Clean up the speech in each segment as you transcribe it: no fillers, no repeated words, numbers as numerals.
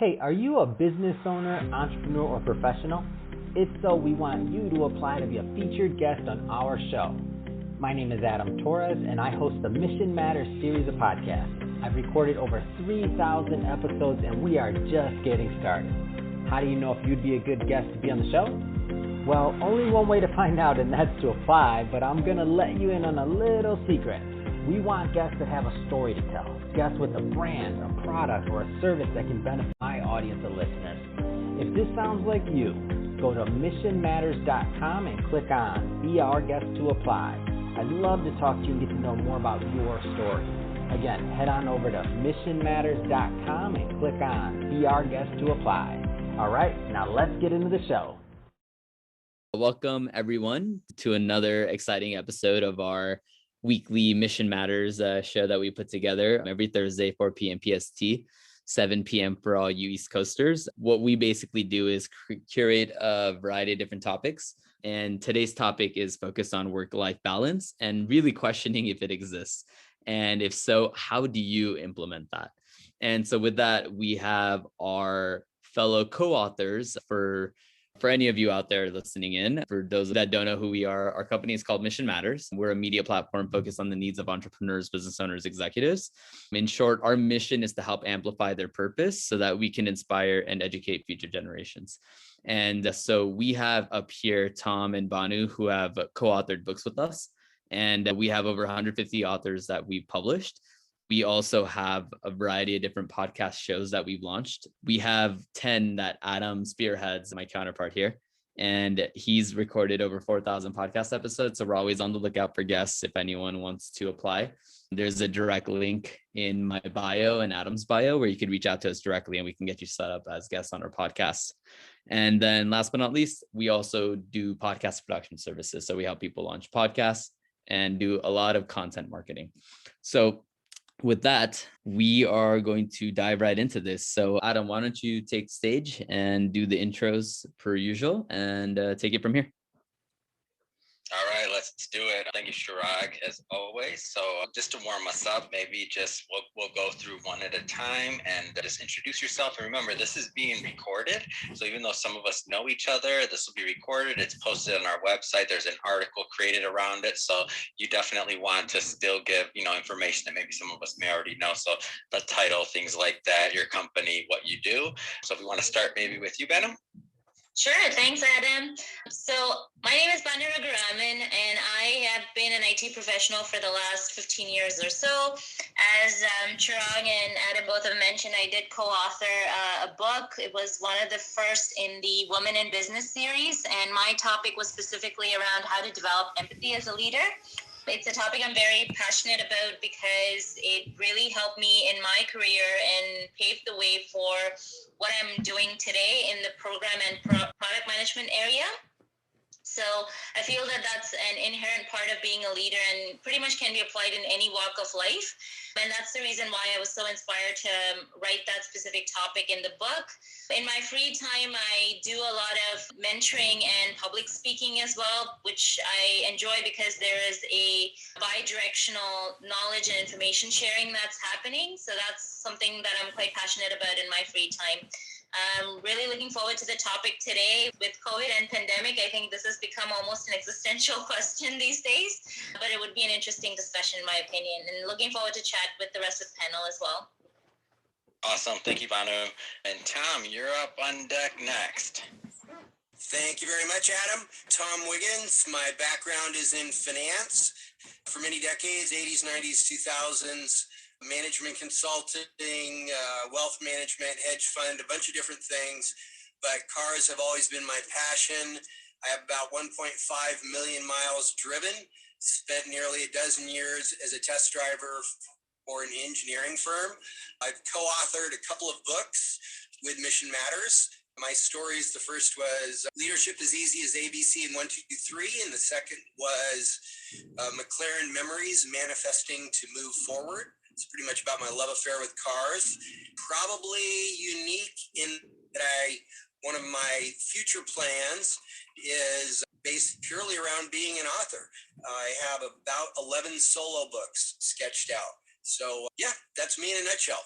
Hey, are you a business owner, entrepreneur, or professional? If so, we want you to apply to be a featured guest on our show. My name is Adam Torres, and I host the Mission Matters series of podcasts. I've recorded over 3,000 episodes, and we are just getting started. How do you know if you'd be a good guest to be on the show? Well, only one way to find out, and that's to apply, but I'm going to let you in on a little secret. We want guests that have a story to tell, guests with a brand, a product, or a service that can benefit my audience of listeners. If this sounds like you, go to missionmatters.com and click on Be Our Guest to apply. I'd love to talk to you and get to know more about your story. Again, head on over to missionmatters.com and click on Be Our Guest to apply. All right, now let's get into the show. Welcome, everyone, to another exciting episode of our weekly Mission Matters show that we put together every Thursday, 4 p.m. PST, 7 p.m. for all you East Coasters. What we basically do is curate a variety of different topics. And today's topic is focused on work-life balance and really questioning if it exists. And if so, how do you implement that? And so with that, we have our fellow co-authors for any of you out there listening in. For those that don't know who we are, our company is called Mission Matters. We're a media platform focused on the needs of entrepreneurs, business owners, executives. In short, our mission is to help amplify their purpose so that we can inspire and educate future generations. And so we have up here Tom and Banu, who have co-authored books with us. And we have over 150 authors that we've published. We also have a variety of different podcast shows that we've launched. We have 10 that Adam spearheads, my counterpart here, and he's recorded over 4,000 podcast episodes. So we're always on the lookout for guests if anyone wants to apply. There's a direct link in my bio and Adam's bio where you could reach out to us directly and we can get you set up as guests on our podcast. And then last but not least, we also do podcast production services. So we help people launch podcasts and do a lot of content marketing. So with that, we are going to dive right into this. So Adam, why don't you take stage and do the intros per usual and take it from here. All right, let's do it. Thank you, Chirag, as always. So just to warm us up, maybe just we'll go through one at a time and just introduce yourself. And remember, this is being recorded. So even though some of us know each other, this will be recorded. It's posted on our website. There's an article created around it. So you definitely want to still give, information that maybe some of us may already know. So the title, things like that, your company, what you do. So if we want to start maybe with you, Banu. Sure. Thanks, Adam. So my name is Banu Raghuraman, and I have been an IT professional for the last 15 years or so. As Chirag and Adam both have mentioned, I did co-author a book. It was one of the first in the Women in Business series, and my topic was specifically around how to develop empathy as a leader. It's a topic I'm very passionate about because it really helped me in my career and paved the way for what I'm doing today in the program and product management area. So I feel that that's an inherent part of being a leader and pretty much can be applied in any walk of life. And that's the reason why I was so inspired to write that specific topic in the book. In my free time, I do a lot of mentoring and public speaking as well, which I enjoy because there is a bi-directional knowledge and information sharing that's happening. So that's something that I'm quite passionate about in my free time. I'm really looking forward to the topic today. With COVID and pandemic, I think this has become almost an existential question these days, but it would be an interesting discussion in my opinion, and looking forward to chat with the rest of the panel as well. Awesome. Thank you, Banu. And Tom, you're up on deck next. Thank you very much, Adam. Tom Wiggins. My background is in finance for many decades, 80s, 90s, 2000s. Management consulting, wealth management, hedge fund, a bunch of different things, but cars have always been my passion. I have about 1.5 million miles driven, spent nearly a dozen years as a test driver for an engineering firm. I've co-authored a couple of books with Mission Matters. My stories, the first was Leadership as Easy as ABC and 1, 2, 3, and the second was McLaren Memories, Manifesting to Move Forward. It's pretty much about my love affair with cars. Probably unique in that one of my future plans is based purely around being an author. I have about 11 solo books sketched out. So yeah, that's me in a nutshell.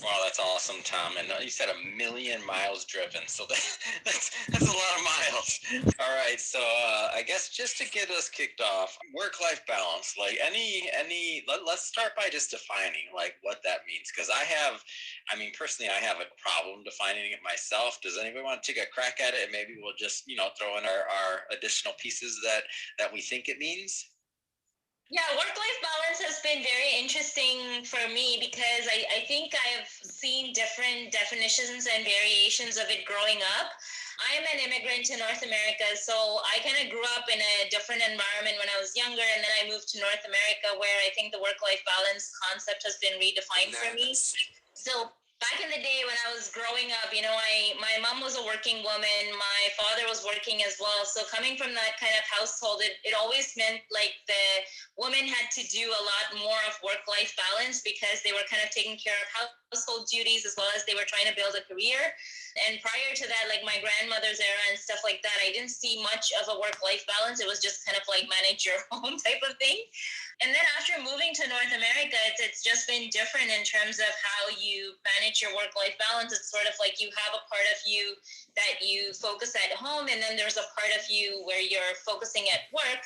Wow, that's awesome, Tom. And you said 1,000,000 miles driven, so that's a lot of miles. All right, so I guess just to get us kicked off, work-life balance. Like let's start by just defining like what that means, because personally, I have a problem defining it myself. Does anybody want to take a crack at it, and maybe we'll just throw in our additional pieces that we think it means? Yeah, work-life balance has been very interesting for me because I think I've seen different definitions and variations of it growing up. I'm an immigrant to North America, so I kind of grew up in a different environment when I was younger, and then I moved to North America where I think the work-life balance concept has been redefined for me. So back in the day when I was growing up, my mom was a working woman. My father was working as well. So coming from that kind of household, it always meant like the women had to do a lot more of work-life balance because they were kind of taking care of household duties as well as they were trying to build a career. And prior to that, like my grandmother's era and stuff like that, I didn't see much of a work-life balance. It was just kind of like manage your home type of thing. And then after moving to North America, it's just been different in terms of how you manage your work-life balance. It's sort of like you have a part of you that you focus at home, and then there's a part of you where you're focusing at work.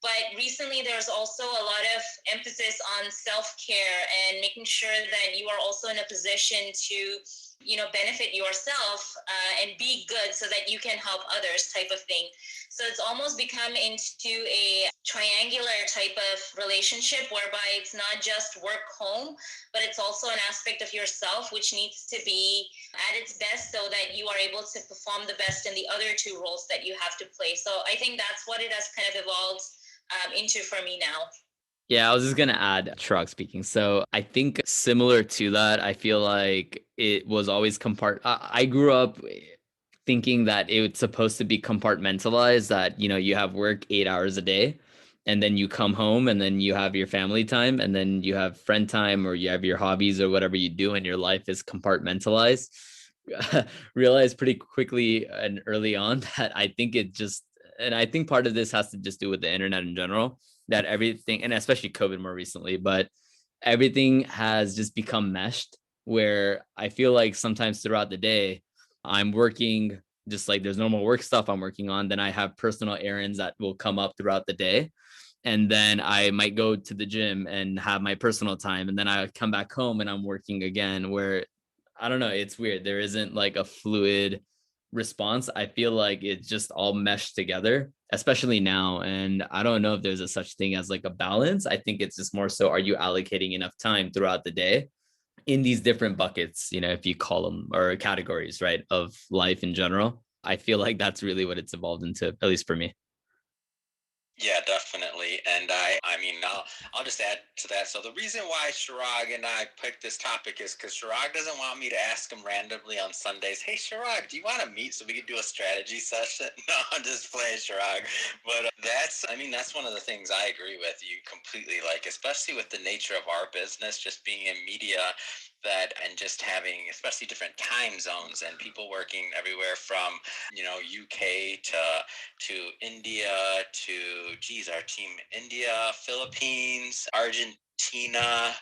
But recently, there's also a lot of emphasis on self-care and making sure that you are also in a position to benefit yourself and be good so that you can help others type of thing. So it's almost become into a triangular type of relationship whereby it's not just work home, but it's also an aspect of yourself which needs to be at its best so that you are able to perform the best in the other two roles that you have to play. So I think that's what it has kind of evolved into for me now. Yeah, I was just gonna add, Chirag speaking. So I think similar to that, I feel like it was always I grew up thinking that it's supposed to be compartmentalized, that you have work 8 hours a day, and then you come home, and then you have your family time, and then you have friend time, or you have your hobbies or whatever you do, and your life is compartmentalized. Realized pretty quickly and early on that I think part of this has to just do with the internet in general, that everything, and especially COVID more recently, but everything has just become meshed, where I feel like sometimes throughout the day, I'm working, just like there's normal work stuff I'm working on. Then I have personal errands that will come up throughout the day. And then I might go to the gym and have my personal time. And then I come back home and I'm working again, where I don't know, it's weird. There isn't like a fluid response. I feel like it's just all meshed together, especially now. And I don't know if there's a such thing as like a balance. I think it's just more so, are you allocating enough time throughout the day in these different buckets, if you call them, or categories, right, of life in general? I feel like that's really what it's evolved into, at least for me. Yeah, definitely. And I'll just add to that. So the reason why Chirag and I picked this topic is because Chirag doesn't want me to ask him randomly on Sundays, hey, Chirag, do you want to meet so we can do a strategy session? No, I'm just playing, Chirag. But that's one of the things I agree with you completely, like, especially with the nature of our business, just being in media, and just having especially different time zones and people working everywhere from UK to India to our team India, Philippines, Argentina,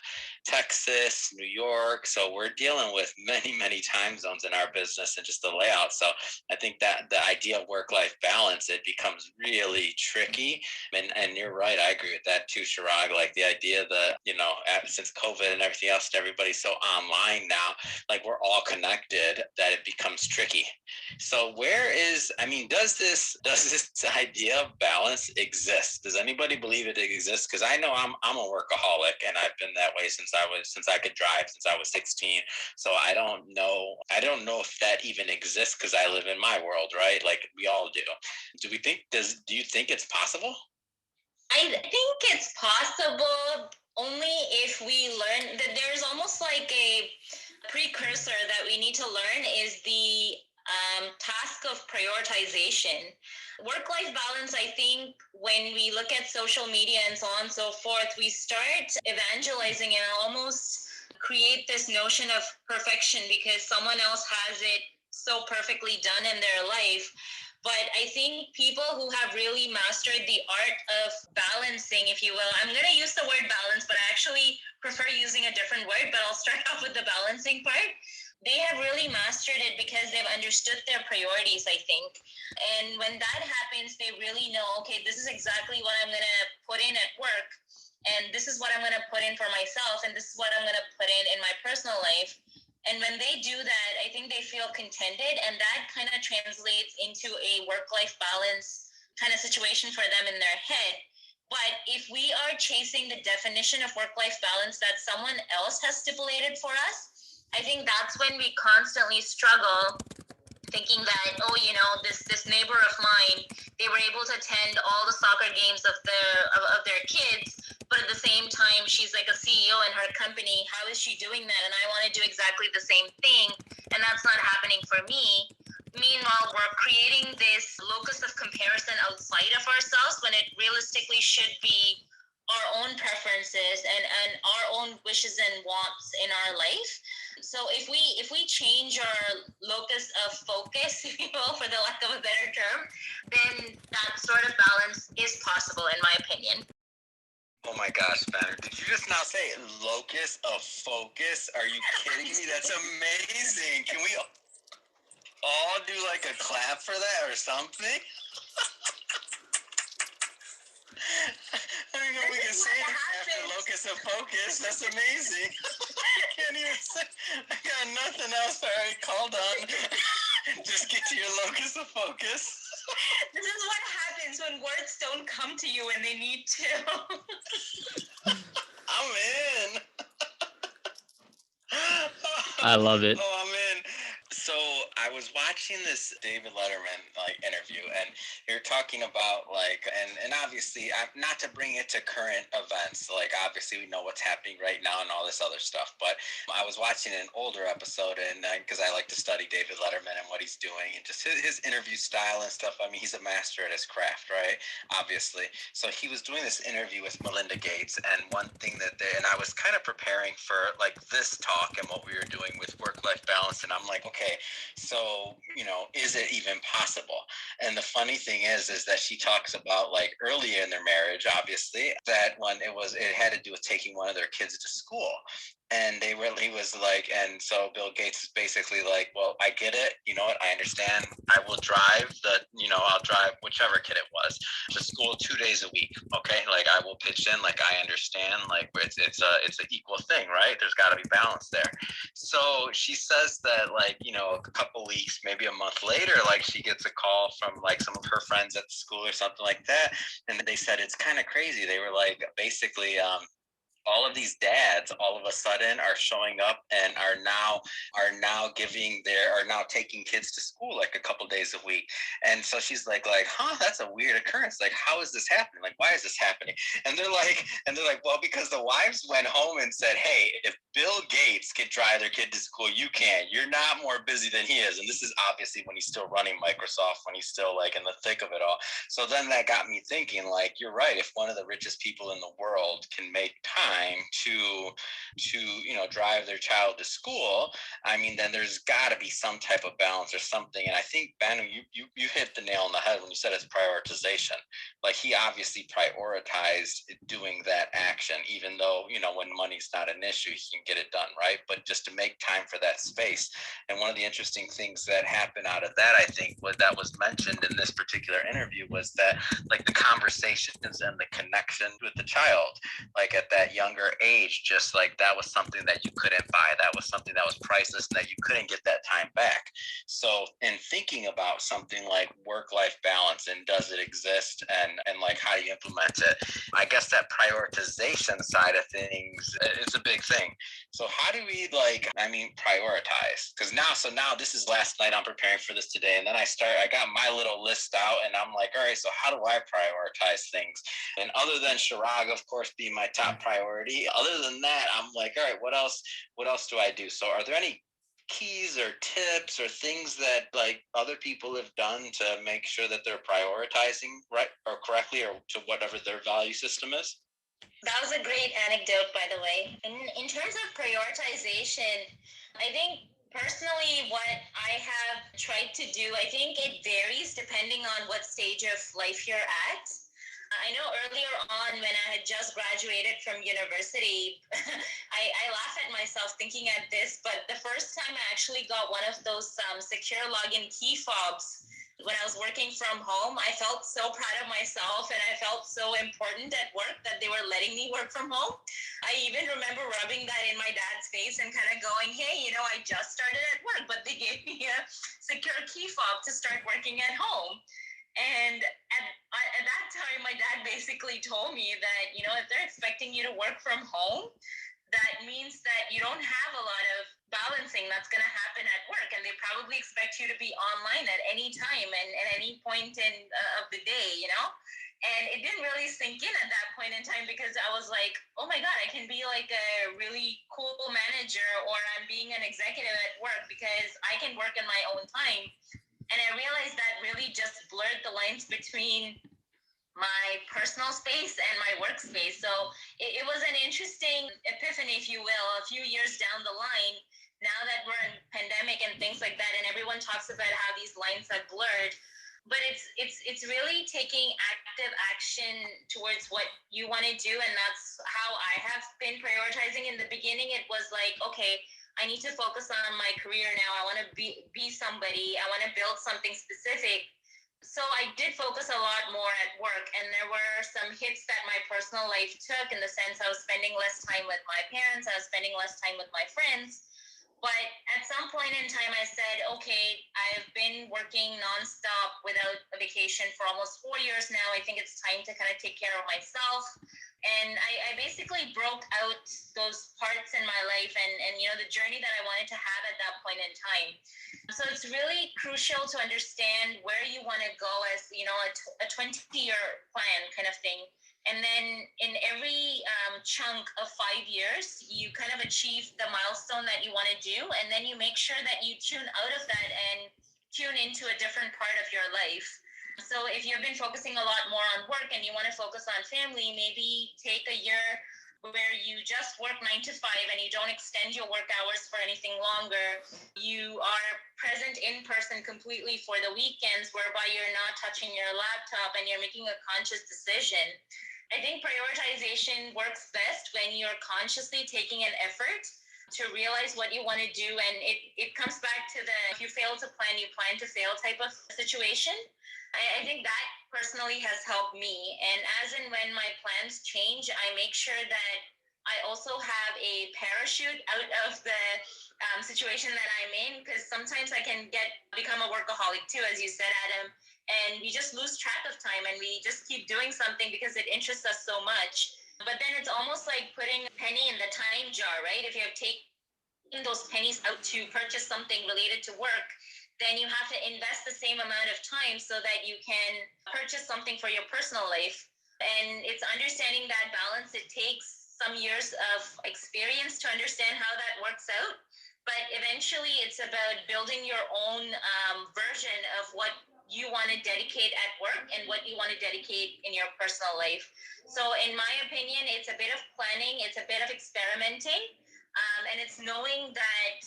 Texas, New York. So we're dealing with many time zones in our business and just the layout. So I think that the idea of work-life balance, it becomes really tricky. And you're right, I agree with that too, Chirag. Like the idea that since COVID and everything else, everybody's so online now, like we're all connected, that it becomes tricky. So does this idea of balance exist? Does anybody believe it exists? Because I know I'm a workaholic, and I've been that way since I could drive, since I was 16. So I don't know if that even exists, because I live in my world, right? Like we all do. Do you think it's possible? I think it's possible only if we learn that there's almost like a precursor that we need to learn is the task of prioritization. Work-life balance, I think when we look at social media and so on and so forth, we start evangelizing and almost create this notion of perfection because someone else has it so perfectly done in their life. But I think people who have really mastered the art of balancing, if you will, I'm going to use the word balance, but I actually prefer using a different word, but I'll start off with the balancing part. They have really mastered it because they've understood their priorities, I think. And when that happens, they really know, okay, this is exactly what I'm going to put in at work. And this is what I'm going to put in for myself. And this is what I'm going to put in my personal life. And when they do that, I think they feel contented, and that kind of translates into a work-life balance kind of situation for them in their head. But if we are chasing the definition of work-life balance that someone else has stipulated for us, I think that's when we constantly struggle, thinking that, oh, you know, this neighbor of mine, they were able to attend all the soccer games of their kids, but at the same time, she's like a CEO in her company. How is she doing that? And I want to do exactly the same thing, and that's not happening for me. Meanwhile, we're creating this locus of comparison outside of ourselves when it realistically should be our own preferences and our own wishes and wants in our life. So if we change our locus of focus, if you will, for the lack of a better term, then that sort of balance is possible, in my opinion. Oh my gosh, Banner, did you just now say locus of focus? Are you kidding me? That's amazing. Can we all do like a clap for that or something? I don't know if we can say it after locus of focus. That's amazing. I can't even say, I got nothing else I already called on. Just get to your locus of focus. This is what happens when words don't come to you when they need to. I'm in. I love it. Oh, I'm in. So I was watching this David Letterman interview, and you're talking about and obviously not to bring it to current events, obviously we know what's happening right now and all this other stuff, but I was watching an older episode, and because I like to study David Letterman and what he's doing and just his interview style and stuff. I mean, he's a master at his craft, right? Obviously. So he was doing this interview with Melinda Gates, and one thing and I was kind of preparing for this talk and what we were doing with work-life balance, and I'm like, okay, so, is it even possible? And the funny thing is that she talks about earlier in their marriage, obviously, that when it had to do with taking one of their kids to school. And he was like, and so Bill Gates is basically like, well, I get it. You know what? I understand. I will drive I'll drive whichever kid it was to school 2 days a week. Okay. I will pitch in, I understand, it's an equal thing, right? There's got to be balance there. So she says that a couple weeks, maybe a month later, she gets a call from some of her friends at the school or something like that. And they said, it's kind of crazy. They were basically, all of these dads all of a sudden are showing up and are now taking kids to school a couple days a week. And so she's like, that's a weird occurrence. How is this happening? Why is this happening? And they're like, well, because the wives went home and said, hey, if Bill Gates could drive their kid to school, you can. You're not more busy than he is. And this is obviously when he's still running Microsoft, when he's still in the thick of it all. So then that got me thinking, you're right. If one of the richest people in the world can make time to drive their child to school, I mean, then there's got to be some type of balance or something. And I think, Banu, you hit the nail on the head when you said it's prioritization. He obviously prioritized doing that action, even though when money's not an issue, he can get it done, right? But just to make time for that space. And one of the interesting things that happened out of that, I think, that was mentioned in this particular interview was that the conversations and the connection with the child, at that younger age, just that was something that you couldn't buy. That was something that was priceless and that you couldn't get that time back. So in thinking about something like work-life balance and does it exist and how do you implement it, I guess that prioritization side of things, it's a big thing. So how do we prioritize? Because now this is last night, I'm preparing for this today, and then I got my little list out, and I'm like, all right, so how do I prioritize things? And other than Chirag, of course, being my top priority, other than that, I'm like, all right, what else do I do? So are there any keys or tips or things that other people have done to make sure that they're prioritizing right or correctly or to whatever their value system is? That was a great anecdote, by the way. In terms of prioritization, I think personally what I have tried to do. I think it varies depending on what stage of life you're at. I know earlier on when I had just graduated from university, I laugh at myself thinking at this, but the first time I actually got one of those secure login key fobs when I was working from home, I felt so proud of myself and I felt so important at work that they were letting me work from home. I even remember rubbing that in my dad's face and kind of going, hey, you know, I just started at work, but they gave me a secure key fob to start working at home. And at that time, my dad basically told me that, you know, if they're expecting you to work from home, that means that you don't have a lot of balancing that's going to happen at work. And they probably expect you to be online at any time and at any point of the day, you know? And it didn't really sink in at that point in time because I was like, oh my God, I can be like a really cool manager, or I'm being an executive at work because I can work in my own time. And I realized that really just blurred the lines between my personal space and my workspace. So it was an interesting epiphany, if you will, a few years down the line, now that we're in pandemic and things like that, and everyone talks about how these lines have blurred. But it's really taking active action towards what you want to do. And that's how I have been prioritizing. In the beginning, it was like, okay, I need to focus on my career now. I want to be somebody. I want to build something specific. So I did focus a lot more at work, and there were some hits that my personal life took, in the sense I was spending less time with my parents. I was spending less time with my friends. But at some point in time, I said, okay, I've been working nonstop without a vacation for almost 4 years now. I think it's time to kind of take care of myself. And I basically broke out those parts in my life and you know, the journey that I wanted to have at that point in time. So it's really crucial to understand where you want to go as, you know, a 20-year plan kind of thing. And then in every chunk of 5 years, you kind of achieve the milestone that you want to do. And then you make sure that you tune out of that and tune into a different part of your life. So if you've been focusing a lot more on work and you want to focus on family, maybe take a year where you just work 9 to 5 and you don't extend your work hours for anything longer. You are present in person completely for the weekends, whereby you're not touching your laptop and you're making a conscious decision. I think prioritization works best when you're consciously taking an effort to realize what you want to do. And it comes back to the, if you fail to plan, you plan to fail type of situation. I think that personally has helped me. And as and when my plans change, I make sure that I also have a parachute out of the situation that I'm in, because sometimes I can become a workaholic too, as you said, Adam, and we just lose track of time and we just keep doing something because it interests us so much. But then it's almost like putting a penny in the time jar, right? If you have taken those pennies out to purchase something related to work, then you have to invest the same amount of time so that you can purchase something for your personal life. And it's understanding that balance. It takes some years of experience to understand how that works out. But eventually it's about building your own version of what you want to dedicate at work and what you want to dedicate in your personal life. So in my opinion, it's a bit of planning, it's a bit of experimenting, and it's knowing that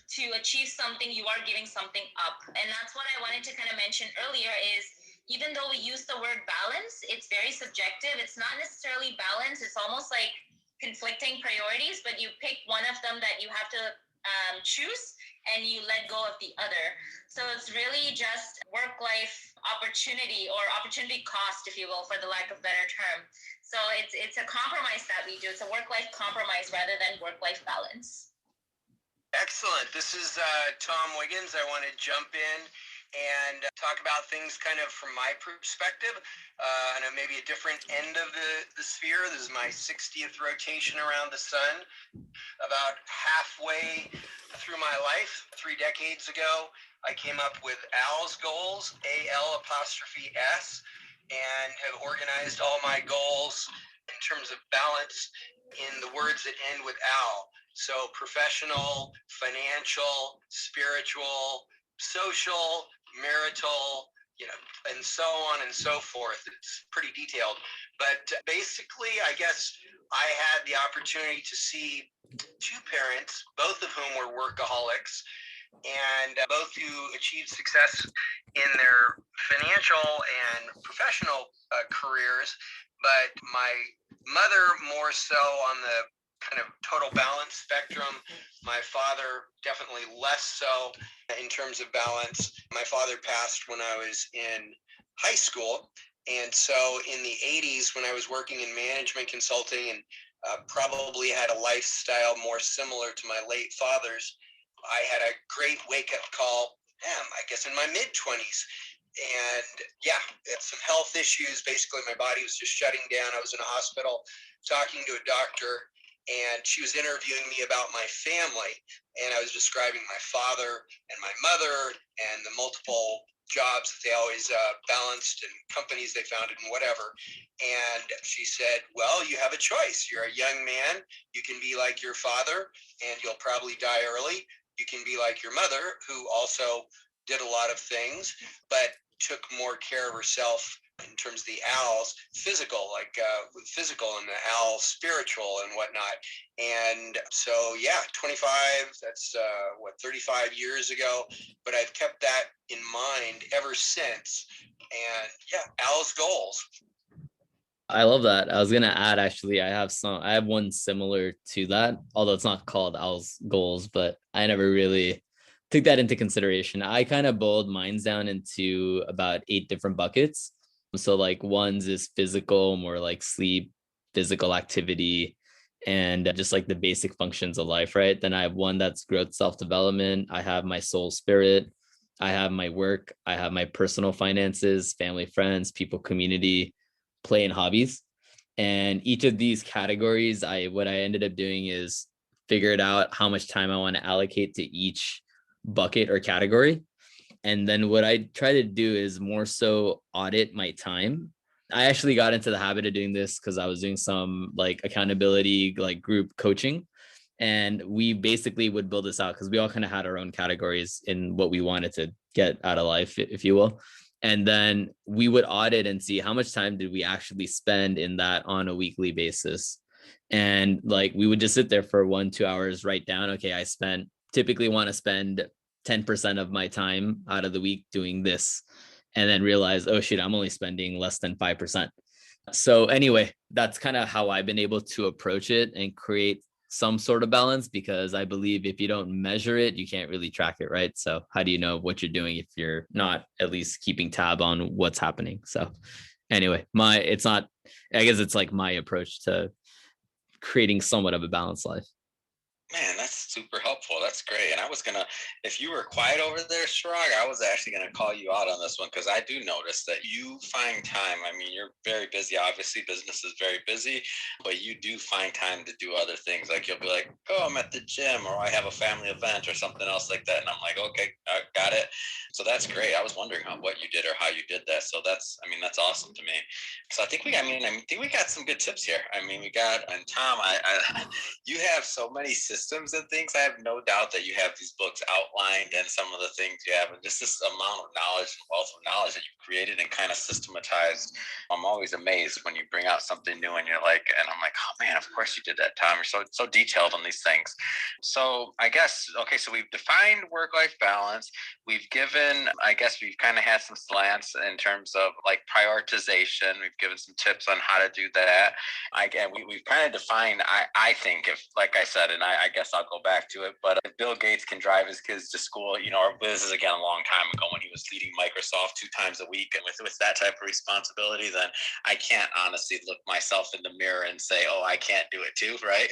to achieve something, you are giving something up. And that's what I wanted to kind of mention earlier is, even though we use the word balance, it's very subjective. It's not necessarily balance. It's almost like conflicting priorities, but you pick one of them that you have to choose and you let go of the other. So it's really just work-life opportunity, or opportunity cost, if you will, for the lack of a better term. So it's a compromise that we do. It's a work-life compromise rather than work-life balance. Excellent. This is Tom Wiggins. I want to jump in and talk about things kind of from my perspective, and maybe a different end of the sphere. This is my 60th rotation around the sun. About halfway through my life, 3 decades ago, I came up with AL's goals, AL''S, and have organized all my goals in terms of balance in the words that end with AL. So professional, financial, spiritual, social, marital, you know, and so on and so forth. It's pretty detailed. But basically, I guess I had the opportunity to see 2 parents, both of whom were workaholics, and both who achieved success in their financial and professional careers. But my mother more so on the kind of total balance spectrum. My father definitely less so in terms of balance. My father passed when I was in high school. And so in the 80s, when I was working in management consulting and probably had a lifestyle more similar to my late father's, I had a great wake-up call, I guess in my mid-20s. And yeah, some health issues. Basically, my body was just shutting down. I was in a hospital talking to a doctor, and she was interviewing me about my family. And I was describing my father and my mother and the multiple jobs that they always balanced and companies they founded and whatever. And she said, well, you have a choice. You're a young man. You can be like your father, and you'll probably die early. You can be like your mother, who also did a lot of things, but took more care of herself in terms of the owls, physical, like physical, and the owl spiritual and whatnot. And so, yeah, 25, that's 35 years ago, but I've kept that in mind ever since. And yeah, owl's goals. I love that. I was gonna add, actually, I have one similar to that, although it's not called Owl's Goals, but I never really took that into consideration. I kind of boiled mine's down into about 8 different buckets. So like one's is physical, more like sleep, physical activity, and just like the basic functions of life, right? Then I have one that's growth, self-development. I have my soul, spirit. I have my work. I have my personal finances, family, friends, people, community, play, and hobbies. And each of these categories, what I ended up doing is figured out how much time I want to allocate to each bucket or category. And then what I try to do is more so audit my time. I actually got into the habit of doing this because I was doing some like accountability, like group coaching. And we basically would build this out because we all kind of had our own categories in what we wanted to get out of life, if you will. And then we would audit and see how much time did we actually spend in that on a weekly basis. And like we would just sit there for 1-2 hours, write down, okay, I typically want to spend 10% of my time out of the week doing this, and then realize, oh shit, I'm only spending less than 5%. So anyway, that's kind of how I've been able to approach it and create some sort of balance, because I believe if you don't measure it, you can't really track it, right? So how do you know what you're doing if you're not at least keeping tab on what's happening? So anyway, I guess it's like my approach to creating somewhat of a balanced life. Man, that's super helpful. That's great. And if you were quiet over there, Chirag, I was actually going to call you out on this one, because I do notice that you find time. I mean, you're very busy. Obviously, business is very busy, but you do find time to do other things. Like you'll be like, oh, I'm at the gym, or I have a family event or something else like that. And I'm like, okay, I got it. So that's great. I was wondering what you did or how you did that. So that's awesome to me. So I think we got some good tips here. I mean, and Tom, you have so many systems and things. I have no doubt that you have these books outlined and some of the things you have, and just this amount of knowledge and wealth of knowledge that you've created and kind of systematized. I'm always amazed when you bring out something new and I'm like, oh man, of course you did that, Tom. You're so detailed on these things. So I guess, okay, so we've defined work-life balance. We've kind of had some slants in terms of like prioritization. We've given some tips on how to do that. We've kind of defined, I think, if, like I said, and I guess I'll go back to it, but if Bill Gates can drive his kids to school, this is again a long time ago when he was leading Microsoft 2 times a week, and with that type of responsibility, then I can't honestly look myself in the mirror and say, oh, I can't do it too, right?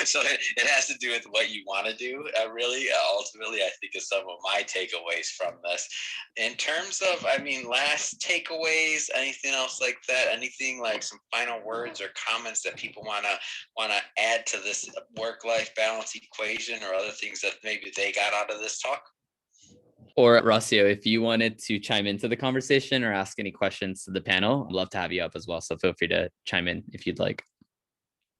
So it has to do with what you want to do, really. Ultimately, I think is some of my takeaways from this. In terms of, last takeaways, anything else like that? Anything like some final words or comments that people want to add to this work-life balance equation, or other things that maybe they got out of this talk? Or Rocio, if you wanted to chime into the conversation or ask any questions to the panel, I'd love to have you up as well. So feel free to chime in if you'd like.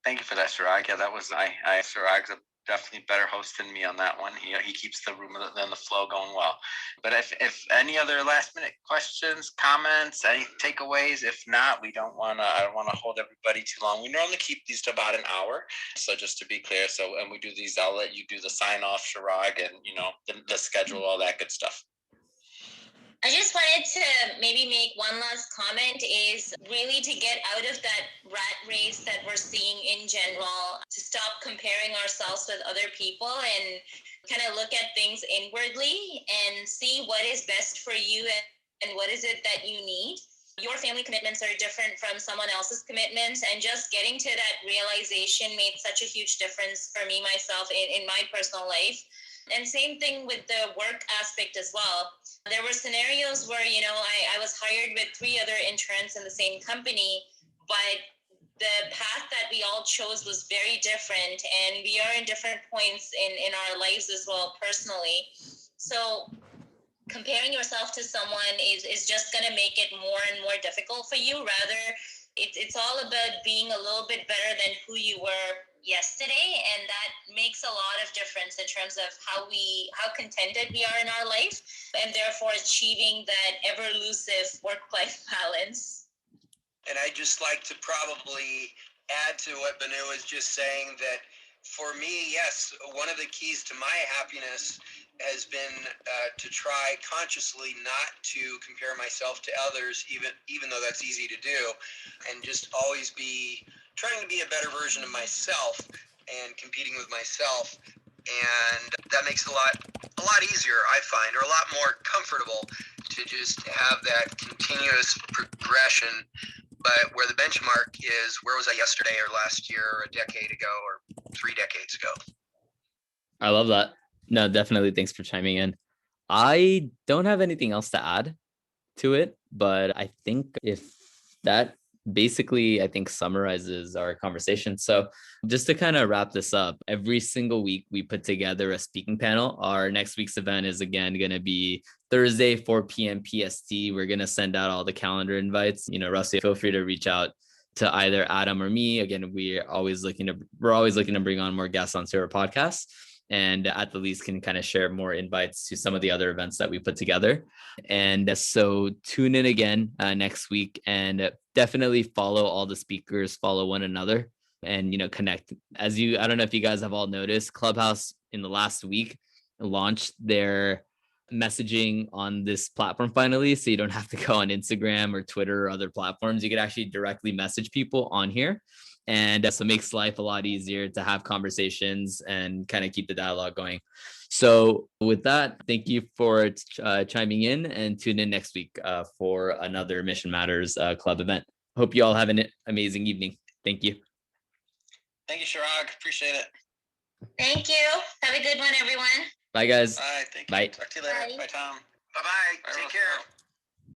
Thank you for that, Chirag. Yeah, that was Chirag's a definitely better host than me on that one. He keeps the room and the flow going well. But if any other last minute questions, comments, any takeaways, if not, I don't want to hold everybody too long. We normally keep these to about an hour. So just to be clear, and we do these, I'll let you do the sign off, Chirag, and the schedule, all that good stuff. I just wanted to maybe make one last comment, is really to get out of that rat race that we're seeing in general, to stop comparing ourselves with other people and kind of look at things inwardly and see what is best for you and what is it that you need. Your family commitments are different from someone else's commitments, and just getting to that realization made such a huge difference for me, myself, in my personal life. And same thing with the work aspect as well. There were scenarios where, I was hired with 3 other interns in the same company, but the path that we all chose was very different, and we are in different points in our lives as well personally. So comparing yourself to someone is just going to make it more and more difficult for you. Rather, it's all about being a little bit better than who you were yesterday, and that makes a lot of difference in terms of how contented we are in our life, and therefore achieving that ever elusive work-life balance. And I'd just like to probably add to what Banu was just saying, that for me, yes, one of the keys to my happiness has been to try consciously not to compare myself to others, even though that's easy to do, and just always be trying to be a better version of myself and competing with myself. And that makes it a lot easier, I find, or a lot more comfortable to just have that continuous progression. But where the benchmark is, where was I yesterday or last year or a decade ago or 3 decades ago? I love that. No, definitely. Thanks for chiming in. I don't have anything else to add to it, but I think if that basically, I think, summarizes our conversation. So just to kind of wrap this up, every single week we put together a speaking panel. Our next week's event is again going to be Thursday, 4 p.m. PST. We're going to send out all the calendar invites. Rusty, feel free to reach out to either Adam or me. Again, we're always looking to bring on more guests onto our podcast, and at the least can kind of share more invites to some of the other events that we put together. And so tune in again next week, and definitely follow all the speakers, follow one another, and connect. I don't know if you guys have all noticed, Clubhouse in the last week launched their messaging on this platform finally, so you don't have to go on Instagram or Twitter or other platforms. You can actually directly message people on here, and so it makes life a lot easier to have conversations and kind of keep the dialogue going. So with that, thank you for chiming in, and tune in next week for another Mission Matters Club event. Hope you all have an amazing evening. Thank you. Thank you, Chirag. Appreciate it. Thank you. Have a good one, everyone. Bye, guys. Bye. Thank you. Bye. Talk to you later. Bye. Bye, Tom. Bye-bye. Take care.